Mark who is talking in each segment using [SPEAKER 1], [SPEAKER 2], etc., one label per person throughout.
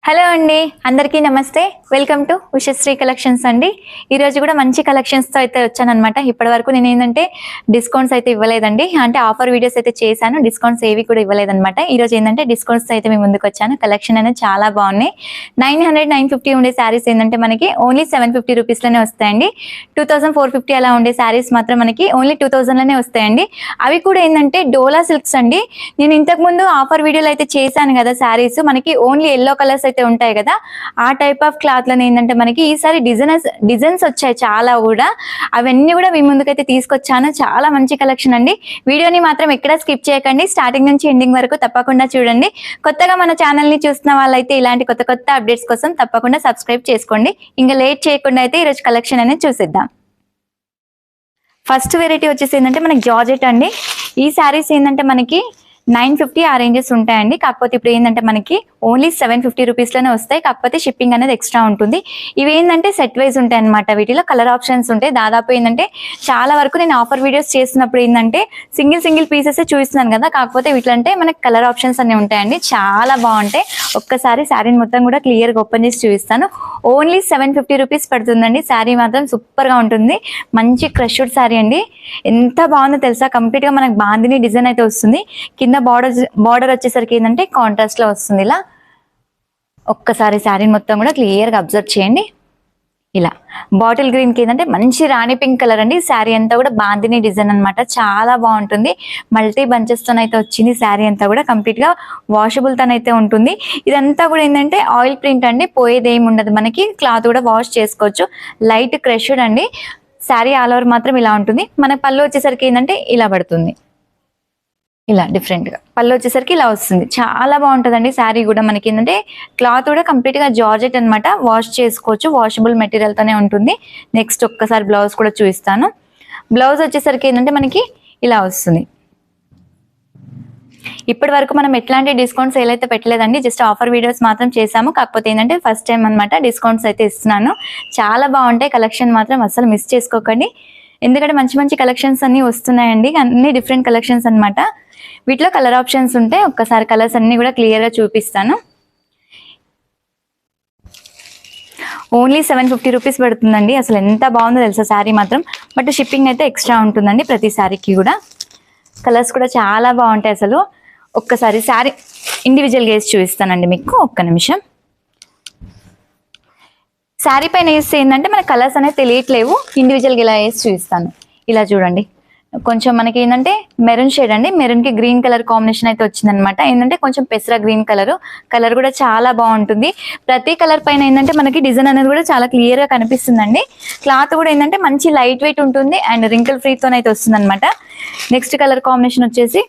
[SPEAKER 1] Hello అండి, అందరికీ నమస్తే. వెల్కమ్ టు ఉషశ్రీ కలెక్షన్స్ అండి. ఈరోజు కూడా మంచి కలెక్షన్స్తో అయితే వచ్చానమాట. ఇప్పటి వరకు నేను ఏంటంటే డిస్కౌంట్స్ అయితే ఇవ్వలేదండి, అంటే ఆఫర్ వీడియోస్ అయితే చేశాను, డిస్కౌంట్స్ ఏవి కూడా ఇవ్వలేదన్నమాట. ఈరోజు ఏంటంటే డిస్కౌంట్స్ అయితే మేము ముందుకు వచ్చాను. కలెక్షన్ అనేది చాలా బాగున్నాయి. 950 ఉండే శారీస్ ఏంటంటే మనకి ఓన్లీ 750 రూపీస్లోనే వస్తాయండి. 2450 అలా ఉండే శారీస్ మాత్రం మనకి ఓన్లీ 2000లోనే వస్తాయండి. అవి కూడా ఏంటంటే డోలా సిల్క్స్ అండి. నేను ఇంతకుముందు ఆఫర్ వీడియోలు అయితే చేశాను కదా శారీస్, మనకి ఓన్లీ ఎల్లో కలర్స్ అయితే ఉంటాయి కదా, ఆ టైప్ ఆఫ్ క్లాత్ లో ఏంటంటే మనకి ఈసారి డిజైన్స్ వచ్చాయి చాలా కూడా. అవన్నీ కూడా మీ ముందుకైతే తీసుకొచ్చాను. చాలా మంచి కలెక్షన్ అండి. వీడియోని మాత్రం ఎక్కడ స్కిప్ చేయకండి, స్టార్టింగ్ నుంచి ఎండింగ్ వరకు తప్పకుండా చూడండి. కొత్తగా మన ఛానల్ ని చూస్తున్న వాళ్ళైతే ఇలాంటి కొత్త కొత్త అప్డేట్స్ కోసం తప్పకుండా సబ్స్క్రైబ్ చేసుకోండి. ఇంకా లేట్ చేయకుండా అయితే ఈరోజు కలెక్షన్ అనేది చూసేద్దాం. ఫస్ట్ వెరైటీ వచ్చేసి ఏంటంటే మనకి జార్జెట్ అండి. ఈ శారీస్ ఏంటంటే మనకి 950 ఆ రేంజెస్ ఉంటాయండి. కాకపోతే ఇప్పుడు ఏంటంటే మనకి ఓన్లీ 750 రూపీస్లోనే వస్తాయి. కాకపోతే షిప్పింగ్ అనేది ఎక్స్ట్రా ఉంటుంది. ఇవి ఏంటంటే సెట్ వైజ్ ఉంటాయి అనమాట. వీటిలో కలర్ ఆప్షన్స్ ఉంటాయి. దాదాపు ఏంటంటే చాలా వరకు నేను ఆఫర్ వీడియోస్ చేస్తున్నప్పుడు ఏంటంటే సింగిల్ పీసెస్ చూస్తున్నాను కదా, కాకపోతే వీటిలంటే మనకి కలర్ ఆప్షన్స్ అన్ని ఉంటాయండి. చాలా బాగుంటాయి. ఒక్కసారి శారీని మొత్తం కూడా క్లియర్గా ఓపెన్ చేసి చూపిస్తాను. ఓన్లీ 750 రూపీస్ పడుతుందండి. శారీ మాత్రం సూపర్గా ఉంటుంది. మంచి క్రష్డ్ శారీ అండి. ఎంత బాగుందో తెలుసా, కంప్లీట్గా మనకి బాందిని డిజైన్ అయితే వస్తుంది. కింద బార్డర్ వచ్చేసరికి ఏంటంటే కాంట్రాస్ట్ లో వస్తుంది. ఇలా ఒక్కసారి శారీని మొత్తం కూడా క్లియర్ గా అబ్జర్వ్ చేయండి. ఇలా బాటిల్ గ్రీన్ కి ఏంటంటే మంచి రాణి పింక్ కలర్ అండి. శారీ అంతా కూడా బాందిని డిజైన్ అనమాట. చాలా బాగుంటుంది. మల్టీ బంచెస్ తోనైతే వచ్చింది. శారీ అంతా కూడా కంప్లీట్ గా వాషబుల్ తోనైతే ఉంటుంది. ఇదంతా కూడా ఏంటంటే ఆయిల్ ప్రింట్ అండి, పోయేది ఏమి ఉండదు. మనకి క్లాత్ కూడా వాష్ చేసుకోవచ్చు. లైట్ క్రష్డ్ అండి. శారీ ఆల్ ఓవర్ మాత్రం ఇలా ఉంటుంది. మన పళ్ళు వచ్చేసరికి ఏంటంటే ఇలా పడుతుంది. ఇలా డిఫరెంట్గా పళ్ళు వచ్చేసరికి ఇలా వస్తుంది. చాలా బాగుంటుందండి. శారీ కూడా మనకి ఏంటంటే క్లాత్ కూడా కంప్లీట్గా జార్జెట్ అనమాట. వాష్ చేసుకోవచ్చు. వాషబుల్ మెటీరియల్తోనే ఉంటుంది. నెక్స్ట్ ఒక్కసారి బ్లౌజ్ కూడా చూపిస్తాను. బ్లౌజ్ వచ్చేసరికి ఏంటంటే మనకి ఇలా వస్తుంది. ఇప్పటి వరకు మనం ఎట్లాంటి డిస్కౌంట్స్ సేల్ అయితే పెట్టలేదండి, జస్ట్ ఆఫర్ వీడియోస్ మాత్రం చేసాము. కాకపోతే ఏంటంటే ఫస్ట్ టైం అనమాట డిస్కౌంట్స్ అయితే ఇస్తున్నాను. చాలా బాగుంటాయి. కలెక్షన్ మాత్రం అస్సలు మిస్ చేసుకోకండి, ఎందుకంటే మంచి మంచి కలెక్షన్స్ అన్ని వస్తున్నాయండి. అన్ని డిఫరెంట్ కలెక్షన్స్ అనమాట. వీటిలో కలర్ ఆప్షన్స్ ఉంటాయి. ఒక్కసారి కలర్స్ అన్ని కూడా క్లియర్గా చూపిస్తాను. ఓన్లీ 750 రూపీస్ పడుతుందండి. అసలు ఎంత బాగుందో తెలుసా శారీ మాత్రం. బట్ షిప్పింగ్ అయితే ఎక్స్ట్రా ఉంటుందండి ప్రతి శారీకి కూడా. కలర్స్ కూడా చాలా బాగుంటాయి అసలు. ఒక్కసారి శారీ ఇండివిజువల్గా వేసి చూపిస్తానండి మీకు. ఒక్క నిమిషం. శారీ పైన వేస్తే ఏంటంటే మన కలర్స్ అనేది తెలియట్లేవు. ఇండివిజువల్గా ఇలా వేసి చూపిస్తాను. ఇలా చూడండి. కొంచెం మనకి ఏంటంటే మెరూన్ షేడ్ అండి. మెరూన్ కి గ్రీన్ కలర్ కాంబినేషన్ అయితే వచ్చిందనమాట. ఏంటంటే కొంచెం పెసర గ్రీన్ కలర్ కూడా చాలా బాగుంటుంది. ప్రతి కలర్ పైన ఏంటంటే మనకి డిజైన్ అనేది కూడా చాలా క్లియర్ గా కనిపిస్తుందండి. క్లాత్ కూడా ఏంటంటే మంచి లైట్ వెయిట్ ఉంటుంది అండ్ రింకిల్ ఫ్రీతో అయితే వస్తుంది అనమాట. నెక్స్ట్ కలర్ కాంబినేషన్ వచ్చేసి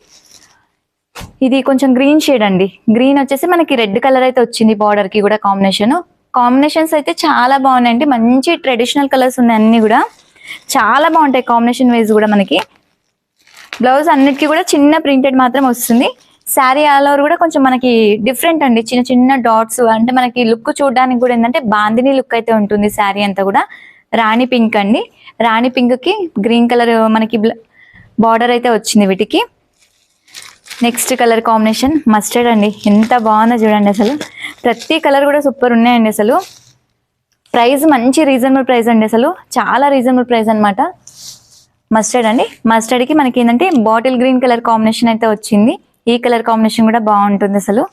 [SPEAKER 1] ఇది కొంచెం గ్రీన్ షేడ్ అండి. గ్రీన్ వచ్చేసి మనకి రెడ్ కలర్ అయితే వచ్చింది. బార్డర్ కి కూడా కాంబినేషన్స్ అయితే చాలా బాగున్నాయండి. మంచి ట్రెడిషనల్ కలర్స్ ఉన్నాయి. అన్ని కూడా చాలా బాగుంటాయి కాంబినేషన్ వైజ్ కూడా. మనకి బ్లౌజ్ అన్నిటికీ కూడా చిన్న ప్రింటెడ్ మాత్రం వస్తుంది. శారీ ఆల్ ఓవర్ కూడా కొంచెం మనకి డిఫరెంట్ అండి. చిన్న చిన్న డాట్స్ అంటే మనకి లుక్ చూడడానికి కూడా ఏంటంటే బాందిని లుక్ అయితే ఉంటుంది. శారీ అంతా కూడా రాణి పింక్ అండి. రాణి పింక్ కి గ్రీన్ కలర్ మనకి బార్డర్ అయితే వచ్చింది వీటికి. నెక్స్ట్ కలర్ కాంబినేషన్ మస్టర్డ్ అండి. ఎంత బాగుందో చూడండి. అసలు ప్రతి కలర్ కూడా సూపర్ ఉన్నాయండి. అసలు ప్రైస్ మంచి రీజనబుల్ ప్రైస్ అండి. అసలు చాలా రీజనబుల్ ప్రైస్ అనమాట. మస్టర్డ్ అండి. మస్టర్డ్ కి మనకి ఏంటంటే బాటిల్ గ్రీన్ కలర్ కాంబినేషన్ అయితే వచ్చింది. ఈ కలర్ కాంబినేషన్ కూడా బాగుంటుంది అసలు.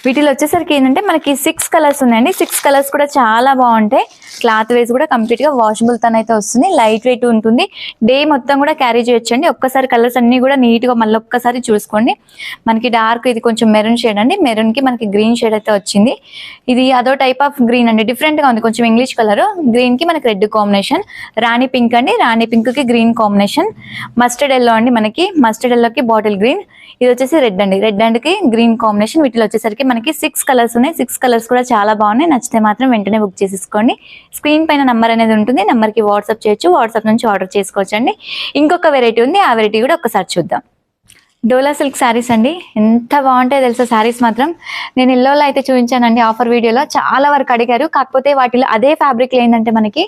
[SPEAKER 1] వీటిలో వచ్చేసరికి ఏంటంటే మనకి 6 కలర్స్ ఉన్నాయండి. 6 కలర్స్ కూడా చాలా బాగుంటాయి. క్లాత్ వేస్ కూడా కంప్లీట్ గా వాషబుల్ తన అయితే వస్తుంది. లైట్ వెయిట్ ఉంటుంది. డే మొత్తం కూడా క్యారీ చేయొచ్చండి. ఒక్కసారి కలర్స్ అన్ని కూడా నీట్ గా మళ్ళీ ఒక్కసారి చూసుకోండి. మనకి డార్క్ ఇది కొంచెం మెరూన్ షేడ్ అండి. మెరూన్ కి మనకి గ్రీన్ షేడ్ అయితే వచ్చింది. ఇది అదో టైప్ ఆఫ్ గ్రీన్ అండి. డిఫరెంట్ గా ఉంది. కొంచెం ఇంగ్లీష్ కలర్. గ్రీన్ కి మనకి రెడ్ కాంబినేషన్. రాణి పింక్ అండి. రాణి పింక్ కి గ్రీన్ కాంబినేషన్. మస్టర్డ్ ఎల్లో అండి. మనకి మస్టర్డ్ ఎల్లో కి బాటిల్ గ్రీన్. ఇది వచ్చేసి రెడ్ అండి. రెడ్ అండ్ కి గ్రీన్ కాంబినేషన్. వీటిలో వచ్చేసరికి మనకి 6 కలర్స్ ఉన్నాయి. 6 కలర్స్ కూడా చాలా బాగున్నాయి. నచ్చితే మాత్రం వెంటనే బుక్ చేసేసుకోండి. స్క్రీన్ పైన నంబర్ అనేది ఉంటుంది. నెంబర్ కి వాట్సాప్ చేయొచ్చు. వాట్సాప్ నుంచి ఆర్డర్ చేసుకోవచ్చు అండి. ఇంకొక వెరైటీ ఉంది. ఆ వెరైటీ కూడా ఒకసారి చూద్దాం. డోలా సిల్క్ శారీస్ అండి, ఎంత బాగుంటాయో తెలుసా శారీస్ మాత్రం. నేను ఎల్లోలో అయితే చూపించానండి ఆఫర్ వీడియోలో, చాలా వరకు అడిగారు. కాకపోతే వాటిలో అదే ఫ్యాబ్రిక్లో ఏంటంటే మనకి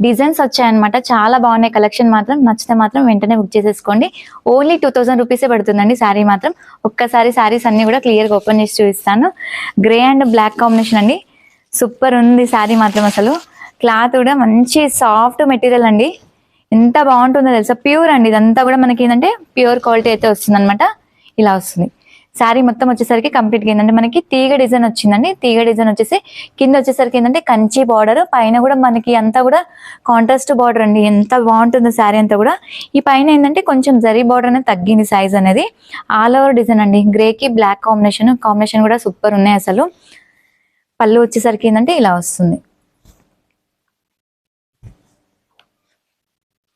[SPEAKER 1] డిజైన్స్ వచ్చాయన్నమాట. చాలా బాగున్నాయి కలెక్షన్ మాత్రం. నచ్చితే మాత్రం వెంటనే బుక్ చేసేసుకోండి. ఓన్లీ 2000 రూపీసే పడుతుందండి శారీ మాత్రం. ఒక్కసారి శారీస్ అన్ని కూడా క్లియర్గా ఓపెన్ చేసి చూపిస్తాను. గ్రే అండ్ బ్లాక్ కాంబినేషన్ అండి, సూపర్ ఉంది శారీ మాత్రం. అసలు క్లాత్ కూడా మంచి సాఫ్ట్ మెటీరియల్ అండి, ఎంత బాగుంటుందో తెలుసా. ప్యూర్ అండి ఇదంతా కూడా మనకి ఏంటంటే ప్యూర్ క్వాలిటీ అయితే వస్తుంది అనమాట. ఇలా వస్తుంది శారీ మొత్తం వచ్చేసరికి కంప్లీట్గా ఏంటంటే మనకి తీగ డిజైన్ వచ్చిందండి. తీగ డిజైన్ వచ్చేసి కింద వచ్చేసరికి ఏంటంటే కంచి బార్డర్, పైన కూడా మనకి అంతా కూడా కాంట్రాస్ట్ బార్డర్ అండి. ఎంత బాగుంటుందో శారీ అంతా కూడా. ఈ పైన ఏంటంటే కొంచెం జరీ బార్డర్ అనేది తగ్గింది సైజ్ అనేది. ఆల్ ఓవర్ డిజైన్ అండి, గ్రేకి బ్లాక్ కాంబినేషన్ కూడా సూపర్ ఉన్నాయి అసలు. పళ్ళు వచ్చేసరికి ఏంటంటే ఇలా వస్తుంది.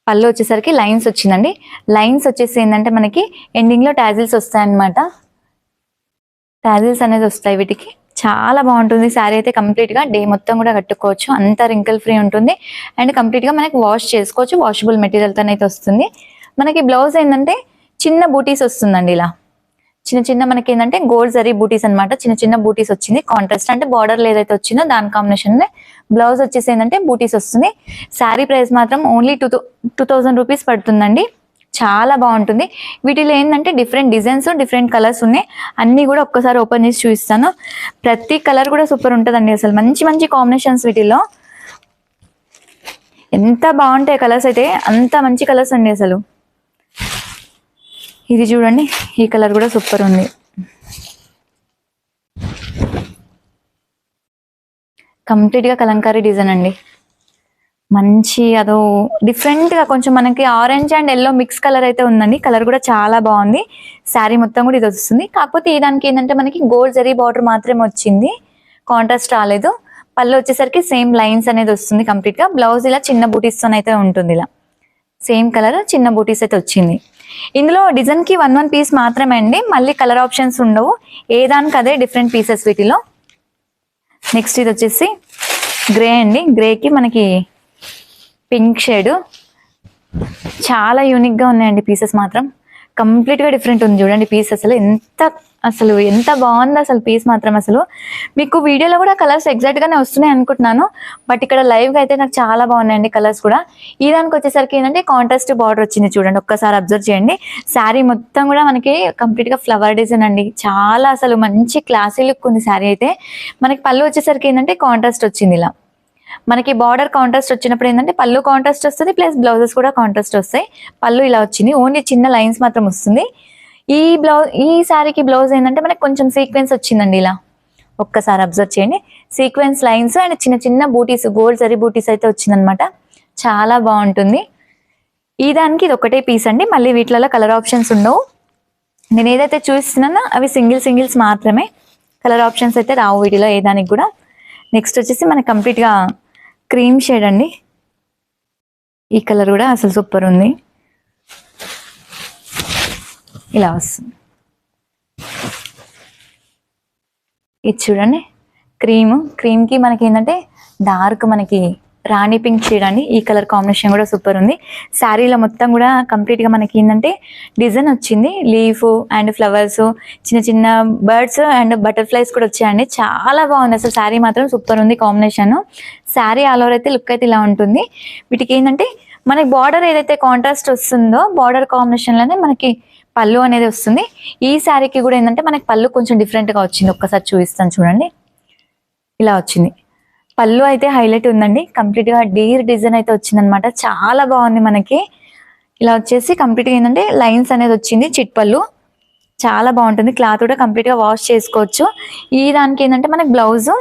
[SPEAKER 1] పళ్ళు వచ్చేసరికి లైన్స్ వచ్చిందండి. లైన్స్ వచ్చేసి ఏంటంటే మనకి ఎండింగ్ లో టాజిల్స్ వస్తాయన్నమాట. టాజిల్స్ అనేది వస్తాయి వీటికి. చాలా బాగుంటుంది శారీ అయితే. కంప్లీట్ గా డే మొత్తం కూడా కట్టుకోవచ్చు, అంత రింకిల్ ఫ్రీ ఉంటుంది. అండ్ కంప్లీట్ గా మనకి వాష్ చేసుకోవచ్చు, వాషబుల్ మెటీరియల్ తో అయితే వస్తుంది. మనకి బ్లౌజ్ ఏంటంటే చిన్న బూటీస్ వస్తుందండి. ఇలా చిన్న చిన్న మనకి ఏంటంటే గోల్డ్ జరీ బూటీస్ అనమాట. చిన్న చిన్న బూటీస్ వచ్చింది కాంట్రాస్ట్, అంటే బార్డర్ ఏదైతే వచ్చిందో దాని కాంబినేషన్. బ్లౌజ్ వచ్చేసి ఏంటంటే బూటీస్ వస్తుంది. శారీ ప్రైస్ మాత్రం ఓన్లీ 2000 రూపీస్ పడుతుందండి. చాలా బాగుంటుంది. వీటిలో ఏంటంటే డిఫరెంట్ డిజైన్స్, డిఫరెంట్ కలర్స్ ఉన్నాయి. అన్ని కూడా ఒక్కసారి ఓపెన్ చేసి చూపిస్తాను. ప్రతి కలర్ కూడా సూపర్ ఉంటుందండి. అసలు మంచి మంచి కాంబినేషన్స్ వీటిలో. ఎంత బాగుంటాయి కలర్స్ అయితే, అంత మంచి కలర్స్ అండి అసలు. ఇది చూడండి, ఈ కలర్ కూడా సూపర్ ఉంది. కంప్లీట్ గా కలంకారీ డిజైన్ అండి, మంచి అదో డిఫరెంట్ గా కొంచెం మనకి orange and yellow mix colour అయితే ఉందండి. కలర్ కూడా చాలా బాగుంది. శారీ మొత్తం కూడా ఇది వస్తుంది. కాకపోతే ఈ దానికి ఏంటంటే మనకి గోల్డ్ జరీ బార్డర్ మాత్రమే వచ్చింది, కాంట్రాస్ట్ రాలేదు. పళ్ళు వచ్చేసరికి సేమ్ లైన్స్ అనేది వస్తుంది కంప్లీట్ గా. బ్లౌజ్ ఇలా చిన్న బూటీస్ తో అయితే ఉంటుంది. ఇలా సేమ్ కలర్ చిన్న బూటీస్ అయితే వచ్చింది. ఇందులో డిజైన్ కి 1 పీస్ మాత్రమే అండి, మళ్ళీ కలర్ ఆప్షన్స్ ఉండవు. ఏ దానికి అదే డిఫరెంట్ పీసెస్ వీటిలో. నెక్స్ట్ ఇది వచ్చేసి గ్రే అండి. గ్రేకి మనకి పింక్ షేడ్, చాలా యూనిక్ గా ఉన్నాయండి పీసెస్ మాత్రం. కంప్లీట్ గా డిఫరెంట్ ఉంది చూడండి పీస్. అసలు ఎంత బాగుంది అసలు పీస్ మాత్రం. అసలు మీకు వీడియోలో కూడా కలర్స్ ఎగ్జాక్ట్ గానే వస్తున్నాయి అనుకుంటున్నాను, బట్ ఇక్కడ లైవ్ గా అయితే నాకు చాలా బాగున్నాయండి కలర్స్ కూడా. ఈ దానికి వచ్చేసరికి ఏంటంటే కాంట్రాస్ట్ బార్డర్ వచ్చింది చూడండి, ఒక్కసారి అబ్జర్వ్ చేయండి. శారీ మొత్తం కూడా మనకి కంప్లీట్ గా ఫ్లవర్ డిజైన్ అండి. చాలా అసలు మంచి క్లాసీ లుక్ ఉంది శారీ అయితే. మనకి పళ్ళు వచ్చేసరికి ఏంటంటే కాంట్రాస్ట్ వచ్చింది. ఇలా మనకి బార్డర్ కాంట్రాస్ట్ వచ్చినప్పుడు ఏంటంటే పళ్ళు కాంట్రాస్ట్ వస్తుంది, ప్లస్ బ్లౌజెస్ కూడా కాంట్రాస్ట్ వస్తాయి. పళ్ళు ఇలా వచ్చింది, ఓన్లీ చిన్న లైన్స్ మాత్రం వస్తుంది. ఈ శారీకి బ్లౌజ్ ఏంటంటే మనకి కొంచెం సీక్వెన్స్ వచ్చిందండి. ఇలా ఒక్కసారి అబ్జర్వ్ చేయండి, సీక్వెన్స్ లైన్స్ అండ్ చిన్న చిన్న బూటీస్, గోల్డ్ జరీ బూటీస్ అయితే వచ్చిందనమాట. చాలా బాగుంటుంది. ఈ దానికి ఇది ఒకటే పీస్ అండి, మళ్ళీ వీటిలలో కలర్ ఆప్షన్స్ ఉండవు. నేను ఏదైతే చూస్తున్నానో అవి సింగిల్స్ మాత్రమే, కలర్ ఆప్షన్స్ అయితే రావు వీటిలో ఏ దానికి కూడా. నెక్స్ట్ వచ్చేసి మనకి కంప్లీట్ గా క్రీమ్ షేడ్ అండి. ఈ కలర్ కూడా అసలు సూపర్ ఉంది. ఇలా వస్తుంది. ఇది చూడండి క్రీమ్కి మనకి ఏంటంటే డార్క్ మనకి రాణి పింక్ షేడ్ అండి. ఈ కలర్ కాంబినేషన్ కూడా సూపర్ ఉంది. శారీలో మొత్తం కూడా కంప్లీట్గా మనకి ఏంటంటే డిజైన్ వచ్చింది, లీఫ్ అండ్ ఫ్లవర్స్, చిన్న చిన్న బర్డ్స్ అండ్ బటర్ఫ్లైస్ కూడా వచ్చాయండి. చాలా బాగుంది అసలు శారీ మాత్రం సూపర్ ఉంది కాంబినేషన్. శారీ ఆల్ ఓవర్ అయితే లుక్ అయితే ఇలా ఉంటుంది. వీటికి ఏంటంటే మనకి బార్డర్ ఏదైతే కాంట్రాస్ట్ వస్తుందో బార్డర్ కాంబినేషన్లోనే మనకి పళ్ళు అనేది వస్తుంది. ఈ శారీకి కూడా ఏంటంటే మనకి పళ్ళు కొంచెం డిఫరెంట్గా వచ్చింది, ఒక్కసారి చూపిస్తాను చూడండి. ఇలా వచ్చింది పళ్ళు అయితే, హైలైట్ ఉందండి. కంప్లీట్గా డీర్ డిజైన్ అయితే వచ్చిందనమాట. చాలా బాగుంది మనకి. ఇలా వచ్చేసి కంప్లీట్గా ఏంటంటే లైన్స్ అనేది వచ్చింది, చిట్ పళ్ళు. చాలా బాగుంటుంది. క్లాత్ కూడా కంప్లీట్గా వాష్ చేసుకోవచ్చు. ఈ దానికి ఏంటంటే మనకి బ్లౌజ్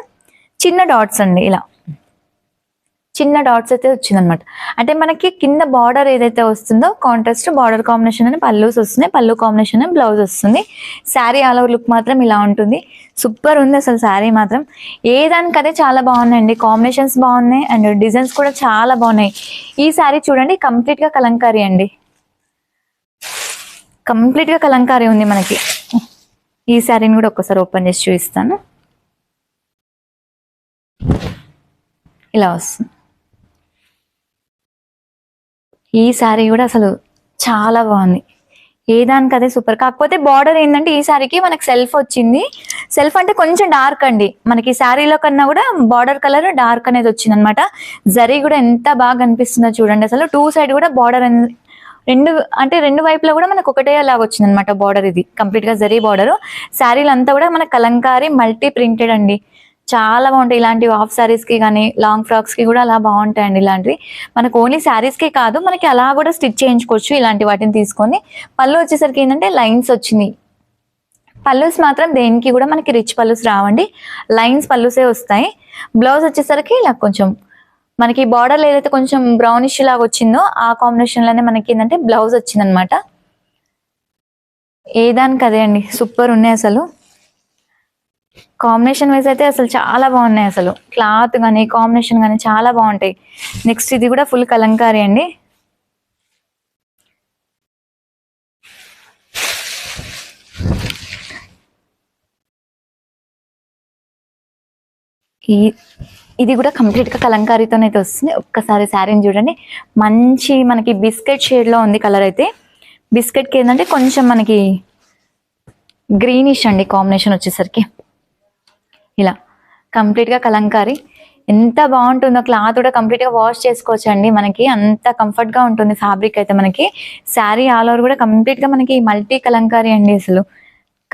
[SPEAKER 1] చిన్న డాట్స్ అండి, ఇలా చిన్న డాట్స్ అయితే వచ్చిందనమాట. అంటే మనకి కింద బార్డర్ ఏదైతే వస్తుందో కాంట్రాస్ట్ బార్డర్ కాంబినేషన్ అని పళ్ళుస్ వస్తున్నాయి, పళ్ళు కాంబినేషన్ బ్లౌజ్ వస్తుంది. శారీ ఆల్ ఓవర్ లుక్ మాత్రం ఇలా ఉంటుంది. సూపర్ ఉంది అసలు శారీ మాత్రం. ఏ దానికి అదే చాలా బాగున్నాయండి, కాంబినేషన్స్ బాగున్నాయి అండ్ డిజైన్స్ కూడా చాలా బాగున్నాయి. ఈ శారీ చూడండి కంప్లీట్గా కలంకారీ అండి, కంప్లీట్గా కలంకారీ ఉంది మనకి. ఈ శారీని కూడా ఒక్కసారి ఓపెన్ చేసి చూపిస్తాను. ఇలా వస్తుంది. ఈ శారీ కూడా అసలు చాలా బాగుంది. ఏ దానికి అదే సూపర్. కాకపోతే బార్డర్ ఏంటంటే ఈ సారీకి మనకి సెల్ఫ్ వచ్చింది. సెల్ఫ్ అంటే కొంచెం డార్క్ అండి, మనకి శారీలో కన్నా కూడా బార్డర్ కలర్ డార్క్ అనేది వచ్చింది అనమాట. జరీ కూడా ఎంత బాగా కనిపిస్తుందో చూడండి అసలు. టూ సైడ్ కూడా బార్డర్ రెండు వైపులా కూడా మనకు ఒకటే లాగా వచ్చింది అనమాట బార్డర్. ఇది కంప్లీట్ గా జరీ బార్డర్. శారీలు అంతా కూడా మన కలంకారీ మల్టీ ప్రింటెడ్ అండి. చాలా బాగుంటాయి ఇలాంటివి. హాఫ్ శారీస్ కి కానీ లాంగ్ ఫ్రాక్స్ కి కూడా అలా బాగుంటాయండి ఇలాంటివి. మనకు ఓన్లీ శారీస్ కి కాదు, మనకి అలా కూడా స్టిచ్ చేయించుకోవచ్చు ఇలాంటి వాటిని తీసుకొని. పళ్ళు వచ్చేసరికి ఏంటంటే లైన్స్ వచ్చింది. పళ్ళుస్ మాత్రం దేనికి కూడా మనకి రిచ్ పళ్ళుస్ రావండి, లైన్స్ పళ్ళుసే వస్తాయి. బ్లౌజ్ వచ్చేసరికి ఇలా కొంచెం మనకి బార్డర్ ఏదైతే కొంచెం బ్రౌనిష్ లాగా వచ్చిందో ఆ కాంబినేషన్ లోనే మనకి ఏంటంటే బ్లౌజ్ వచ్చింది అనమాట. ఏదానికి అదే అండి, సూపర్ ఉన్నాయి అసలు. కాంబినేషన్ వైజ్ అయితే అసలు చాలా బాగున్నాయి అసలు. క్లాత్ కానీ కాంబినేషన్ కానీ చాలా బాగుంటాయి. నెక్స్ట్ ఇది కూడా ఫుల్ కలంకారీ అండి. ఇది కూడా కంప్లీట్ గా కలంకారీతోనైతే వస్తుంది. ఒక్కసారి శారీని చూడండి, మంచి మనకి బిస్కెట్ షేడ్ లో ఉంది కలర్ అయితే. బిస్కెట్ కి ఏంటంటే కొంచెం మనకి గ్రీనిష్ అండి కాంబినేషన్ వచ్చేసరికి. ఇలా కంప్లీట్ గా కలంకారీ ఎంత బాగుంటుందో. క్లాత్ కూడా కంప్లీట్ గా వాష్ చేసుకోవచ్చు అండి, మనకి అంత కంఫర్ట్ గా ఉంటుంది ఫ్యాబ్రిక్ అయితే. మనకి శారీ ఆల్ ఓవర్ కూడా కంప్లీట్ గా మనకి మల్టీ కలంకారీ అండి అసలు.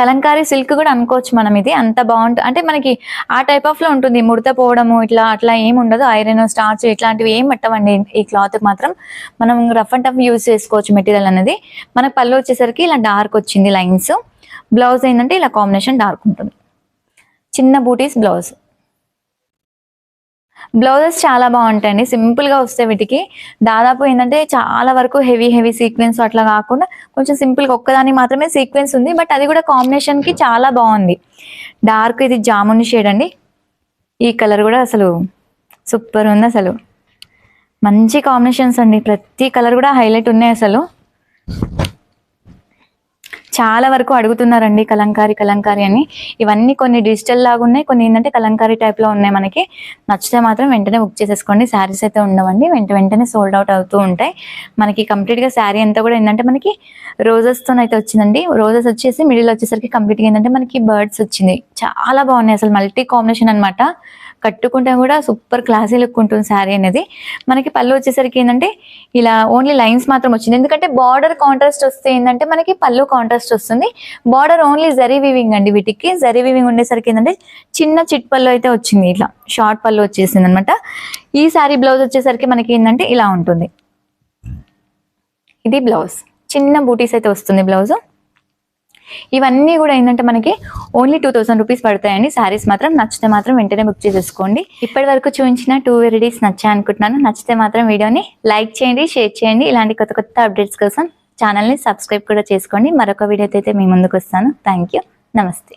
[SPEAKER 1] కలంకారీ సిల్క్ కూడా అనుకోవచ్చు మనం. ఇది అంత బాగుంటుంది అంటే మనకి ఆ టైప్ ఆఫ్ లో ఉంటుంది. ముడత పోవడము ఇట్లా అట్లా ఏం ఉండదు. ఐరన్ స్టార్చ్ ఇట్లాంటివి ఏం పట్టవండి ఈ క్లాత్ మాత్రం. మనం రఫ్ అండ్ టఫ్ యూజ్ చేసుకోవచ్చు మెటీరియల్ అనేది. మన పళ్ళు వచ్చేసరికి ఇలా డార్క్ వచ్చింది లైన్స్. బ్లౌజ్ ఏంటంటే ఇలా కాంబినేషన్ డార్క్ ఉంటుంది. చిన్న బూటీస్ బ్లౌజ్. బ్లౌజెస్ చాలా బాగుంటాయండి, సింపుల్ గా వస్తాయి వీటికి. దాదాపు ఏంటంటే చాలా వరకు హెవీ సీక్వెన్స్ అట్లా కాకుండా కొంచెం సింపుల్ గా ఒక్కదానికి మాత్రమే సీక్వెన్స్ ఉంది, బట్ అది కూడా కాంబినేషన్ కి చాలా బాగుంది. డార్క్ ఇది జాముని షేడ్ అండి. ఈ కలర్ కూడా అసలు సూపర్ ఉంది అసలు. మంచి కాంబినేషన్స్ అండి, ప్రతి కలర్ కూడా హైలైట్ ఉన్నాయి అసలు. చాలా వరకు అడుగుతున్నారండి కలంకారీ అని. ఇవన్నీ కొన్ని డిజిటల్ లాగా ఉన్నాయి, కొన్ని ఏంటంటే కలంకారీ టైప్ లో ఉన్నాయి. మనకి నచ్చితే మాత్రం వెంటనే బుక్ చేసేసుకోండి. శారీస్ అయితే ఉండవండి, వెంటనే సోల్డ్ అవుట్ అవుతూ ఉంటాయి. మనకి కంప్లీట్ గా శారీ అంతా కూడా ఏంటంటే మనకి రోజెస్ తో అయితే వచ్చిందండి. రోజెస్ వచ్చేసి మిడిల్ వచ్చేసరికి కంప్లీట్ గా ఏంటంటే మనకి బర్డ్స్ వచ్చింది. చాలా బాగున్నాయి అసలు, మల్టీ కాంబినేషన్ అనమాట. కట్టుకుంటే కూడా సూపర్ క్లాసీ లుక్ ఉంటుంది శారీ అనేది. మనకి పళ్ళు వచ్చేసరికి ఏంటంటే ఇలా ఓన్లీ లైన్స్ మాత్రం వచ్చింది, ఎందుకంటే బార్డర్ కాంట్రాస్ట్ వస్తే ఏంటంటే మనకి పళ్ళు కాంట్రాస్ట్ వస్తుంది. బార్డర్ ఓన్లీ జరీ వీవింగ్ అండి వీటికి. జరీ వీవింగ్ ఉండేసరికి ఏంటంటే చిన్న చిట్ పళ్ళు అయితే వచ్చింది, ఇట్లా షార్ట్ పళ్ళు వచ్చేసింది అనమాట. ఈ శారీ బ్లౌజ్ వచ్చేసరికి మనకి ఏంటంటే ఇలా ఉంటుంది. ఇది బ్లౌజ్, చిన్న బూటీస్ అయితే వస్తుంది బ్లౌజ్. ఇవన్నీ కూడా ఏంటంటే మనకి ఓన్లీ 2000 రూపీస్ పడతాయండి. శారీస్ మాత్రం నచ్చితే మాత్రం వెంటనే బుక్ చేసేసుకోండి. ఇప్పటి వరకు చూపించిన 2 వెరైటీస్ నచ్చాయి అనుకుంటున్నాను. నచ్చితే మాత్రం వీడియోని లైక్ చేయండి, షేర్ చేయండి. ఇలాంటి కొత్త అప్డేట్స్ కోసం ఛానల్ని సబ్స్క్రైబ్ కూడా చేసుకోండి. మరొక వీడియోతో అయితే మీ ముందుకు వస్తాను. థ్యాంక్ యూ, నమస్తే.